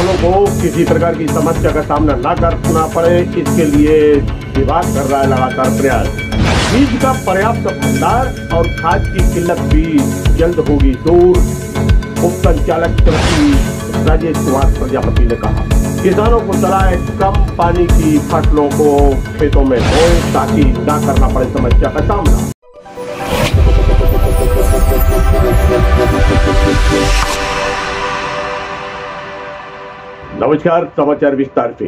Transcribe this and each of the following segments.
किसानों को किसी प्रकार की समस्या का सामना न करना पड़े, इसके लिए विभाग कर रहा है लगातार प्रयास। बीज का पर्याप्त भंडार और खाद की किल्लत भी जल्द होगी दूर, उप संचालक कृषि राजेश कुमार प्रजापति ने कहा। किसानों को सलाह है कम पानी की फसलों को खेतों में बोएं ताकि न करना पड़े समस्या का सामना। नमस्कार, समाचार विस्तार से।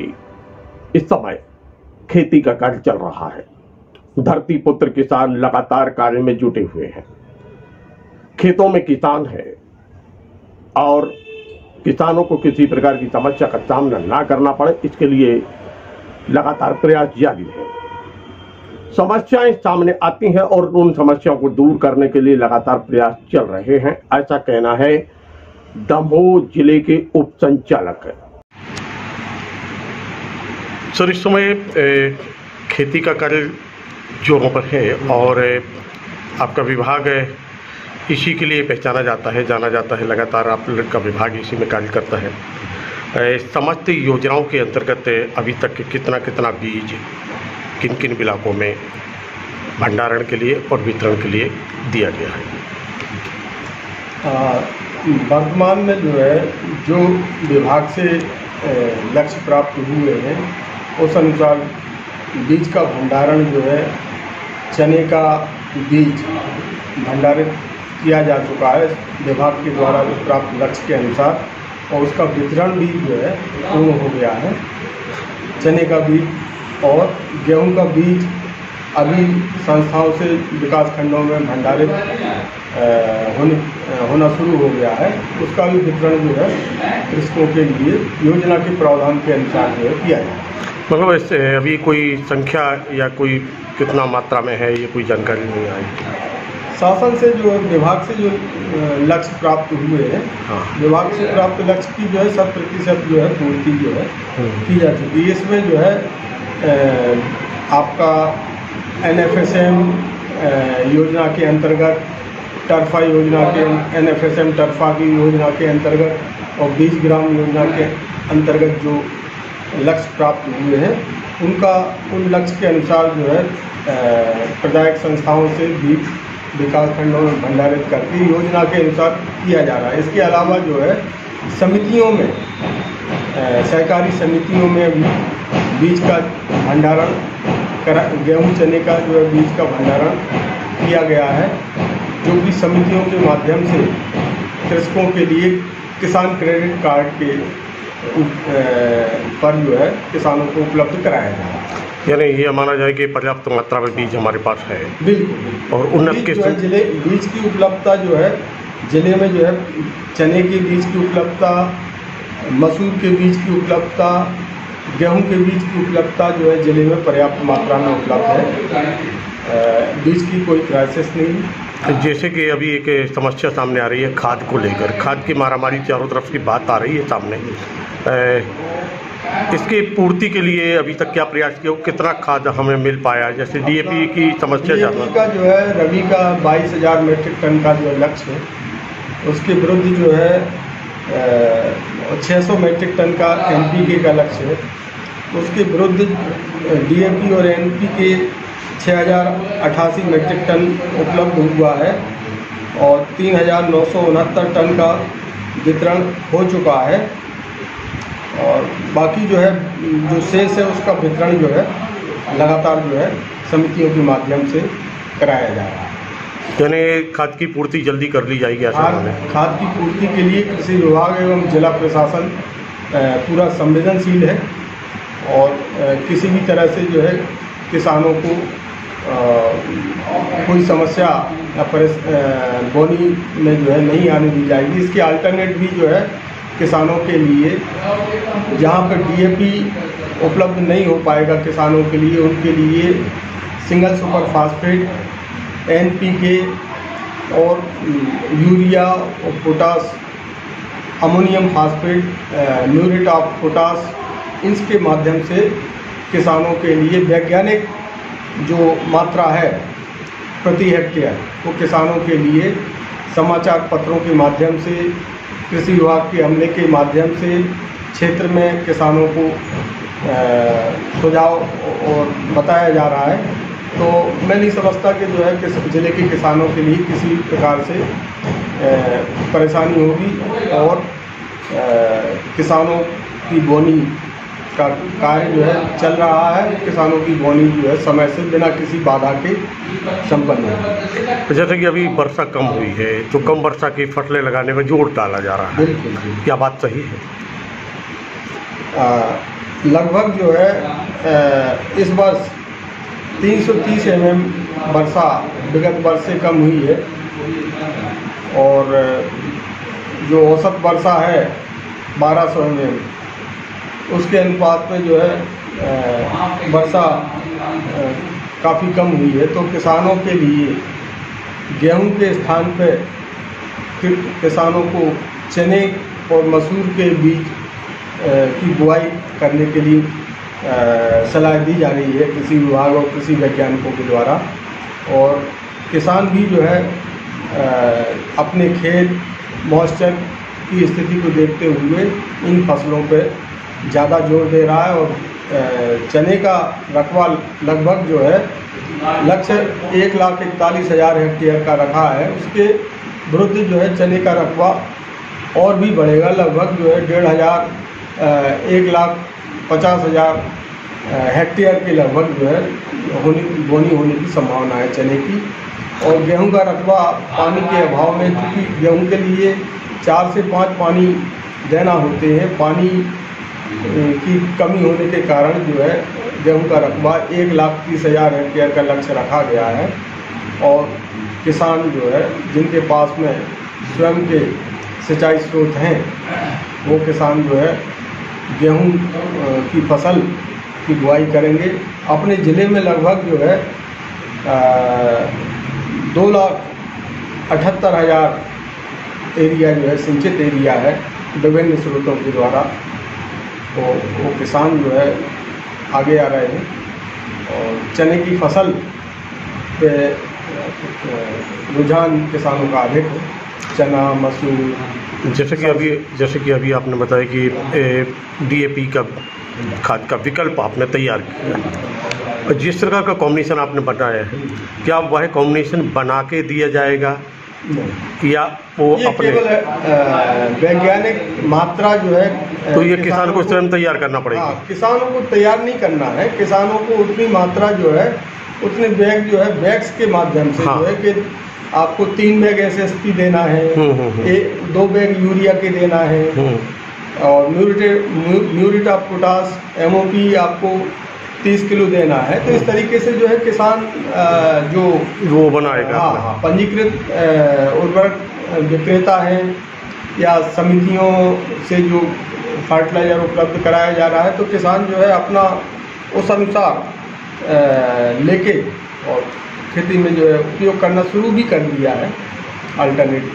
इस समय खेती का कार्य चल रहा है। धरती पुत्र किसान लगातार कार्य में जुटे हुए हैं। खेतों में किसान है और किसानों को किसी प्रकार की समस्या का सामना ना करना पड़े, इसके लिए लगातार प्रयास जारी है। समस्याएं सामने आती हैं और उन समस्याओं को दूर करने के लिए लगातार प्रयास चल रहे हैं, ऐसा कहना है दमोह जिले के उप संचालक। सर, इस समय खेती का कार्य जो वहाँ पर है और आपका विभाग इसी के लिए पहचाना जाता है, जाना जाता है, लगातार आप लोग का विभाग इसी में कार्य करता है। समस्त योजनाओं के अंतर्गत अभी तक कितना बीज किन किन इलाकों में भंडारण के लिए और वितरण के लिए दिया गया है? वर्तमान में जो है जो विभाग से लक्ष्य प्राप्त हुए हैं उस अनुसार बीज का भंडारण जो है, चने का बीज भंडारित किया जा चुका है विभाग के द्वारा जो प्राप्त लक्ष्य के अनुसार, और उसका वितरण भी जो है पूर्ण हो गया है। चने का बीज और गेहूं का बीज अभी संस्थाओं से विकास खंडों में भंडारित होना शुरू हो गया है। उसका भी वितरण जो है कृषकों के लिए योजना के प्रावधान के अनुसार जो है किया जाए। मतलब इससे अभी कोई संख्या या कोई कितना मात्रा में है, ये कोई जानकारी नहीं आई? शासन से जो विभाग से जो लक्ष्य प्राप्त हुए हैं, हाँ, विभाग से प्राप्त लक्ष्य की जो है 100% जो है पूर्ति जो है की जा चुकी है। इसमें जो है आपका NFSM योजना के अंतर्गत, टर्फा योजना के NFSM टर्फा की योजना के अंतर्गत और 20 ग्राम योजना के अंतर्गत जो लक्ष्य प्राप्त हुए हैं उन लक्ष्य के अनुसार जो है प्रदायक संस्थाओं से भी विकास खंडों में भंडारित करके योजना के अनुसार किया जा रहा है। इसके अलावा जो है समितियों में, सहकारी समितियों में भी बीज का भंडारण गेहूं चने का जो है बीज का भंडारण किया गया है, जो कि समितियों के माध्यम से कृषकों के लिए किसान क्रेडिट कार्ड के पर जो है किसानों को उपलब्ध कराया जा रहा है। यानी ये माना जाए कि पर्याप्त मात्रा में बीज हमारे पास है। बिल्कुल। और उन्नत किस्म जिले बीज की उपलब्धता जो है जिले में जो है चने के बीज की उपलब्धता, मसूर के बीज की उपलब्धता, गेहूं के बीज की उपलब्धता जो है जिले में पर्याप्त मात्रा में उपलब्ध है। बीज की कोई क्राइसिस नहीं। जैसे कि अभी एक समस्या सामने आ रही है खाद को लेकर, खाद की मारामारी चारों तरफ की बात आ रही है सामने। इसकी पूर्ति के लिए अभी तक क्या प्रयास किया, कितना खाद हमें मिल पाया? जैसे DAP की समस्या DAP का जो है रबी का 22,000 मीट्रिक टन का जो लक्ष्य है, उसके विरुद्ध जो है 600 मीट्रिक टन का NPK का लक्ष्य है। उसके विरुद्ध DAP और NPK 6,088 मीट्रिक टन उपलब्ध हुआ है और 3,969 टन का वितरण हो चुका है, और बाकी जो है जो शेष है उसका वितरण जो है लगातार जो है समितियों के माध्यम से कराया जा रहा है। यानी खाद की पूर्ति जल्दी कर ली जाएगी? खाद की पूर्ति के लिए कृषि विभाग एवं जिला प्रशासन पूरा संवेदनशील है और किसी भी तरह से जो है किसानों को कोई समस्या या बोनी में जो है नहीं आने दी जाएगी। इसके अल्टरनेट भी जो है किसानों के लिए, जहाँ पर DAP उपलब्ध नहीं हो पाएगा किसानों के लिए, उनके लिए सिंगल सुपर फास्फेट, NPK और यूरिया और potash, ammonium phosphate, muriate of potash, इसके माध्यम से किसानों के लिए वैज्ञानिक जो मात्रा है प्रति हेक्टेयर वो किसानों के लिए समाचार पत्रों के माध्यम से, कृषि विभाग के अमले के माध्यम से क्षेत्र में किसानों को सुझाव और बताया जा रहा है। तो मैं नहीं समझता कि जो है कि ज़िले के किसानों के लिए किसी प्रकार से परेशानी होगी, और किसानों की बोनी का कार्य जो है चल रहा है। किसानों की बोनी जो है समय से बिना किसी बाधा के संपन्न है। जैसे कि अभी वर्षा कम हुई है तो कम वर्षा की फसलें लगाने में जोर डाला जा रहा है, बिल्कुल क्या बात सही है? लगभग जो है इस वर्ष 330 mm वर्षा विगत वर्ष से कम हुई है, और जो औसत वर्षा है 1200 mm, उसके अनुपात में जो है वर्षा काफ़ी कम हुई है। तो किसानों के लिए गेहूं के स्थान पे किसानों को चने और मसूर के बीज की बुआई करने के लिए सलाह दी जा रही है कृषि विभाग और कृषि वैज्ञानिकों के द्वारा। और किसान भी जो है अपने खेत मॉइस्चर की स्थिति को देखते हुए इन फसलों पे ज़्यादा जोर दे रहा है। और चने का रकबा लगभग जो है लक्ष्य 1,41,000 हेक्टेयर का रखा है, उसके विरुद्ध जो है चने का रकबा और भी बढ़ेगा। लगभग जो है 1,50,000 हेक्टेयर के लगभग जो है बोनी होने की संभावना है चने की। और गेहूं का रकबा पानी के अभाव में, क्योंकि गेहूं के लिए 4 से 5 पानी देना होते हैं, पानी की कमी होने के कारण जो है गेहूं का रकबा 1,30,000 हेक्टेयर का लक्ष्य रखा गया है। और किसान जो है जिनके पास में स्वयं के सिंचाई स्रोत हैं, वो किसान जो है गेहूं की फसल की बुआई करेंगे। अपने ज़िले में लगभग जो है 2,78,000 एरिया जो है सिंचित एरिया है विभिन्न स्रोतों के द्वारा। तो वो किसान जो है आगे आ रहे हैं, और चने की फसल पे रुझान किसानों का अधिक है। चना मसूर, जैसे कि अभी आपने बताया कि DAP का खाद का विकल्प आपने तैयार किया और जिस प्रकार का कॉम्बिनेशन आपने बताया है, क्या वह कॉम्बिनेशन बना के दिया जाएगा या वो अपने वैज्ञानिक मात्रा जो है तो ये किसान को स्वयं तैयार करना पड़ेगा? हाँ, किसानों को तैयार नहीं करना है। किसानों को उतनी मात्रा जो है उतने बैग जो है बैग्स के माध्यम से जो है कि आपको 3 बैग SSP देना है, 2 बैग यूरिया के देना है, और म्यूरेट ऑफ पोटास MOP आपको 30 किलो देना है। तो इस तरीके से जो है किसान जो वो बनाएगा। हाँ, पंजीकृत उर्वरक विक्रेता हैं या समितियों से जो फर्टिलाइजर उपलब्ध कराया जा रहा है, तो किसान जो है अपना उस अनुसार लेके और खेती में जो है उपयोग करना शुरू भी कर दिया है अल्टरनेटिव।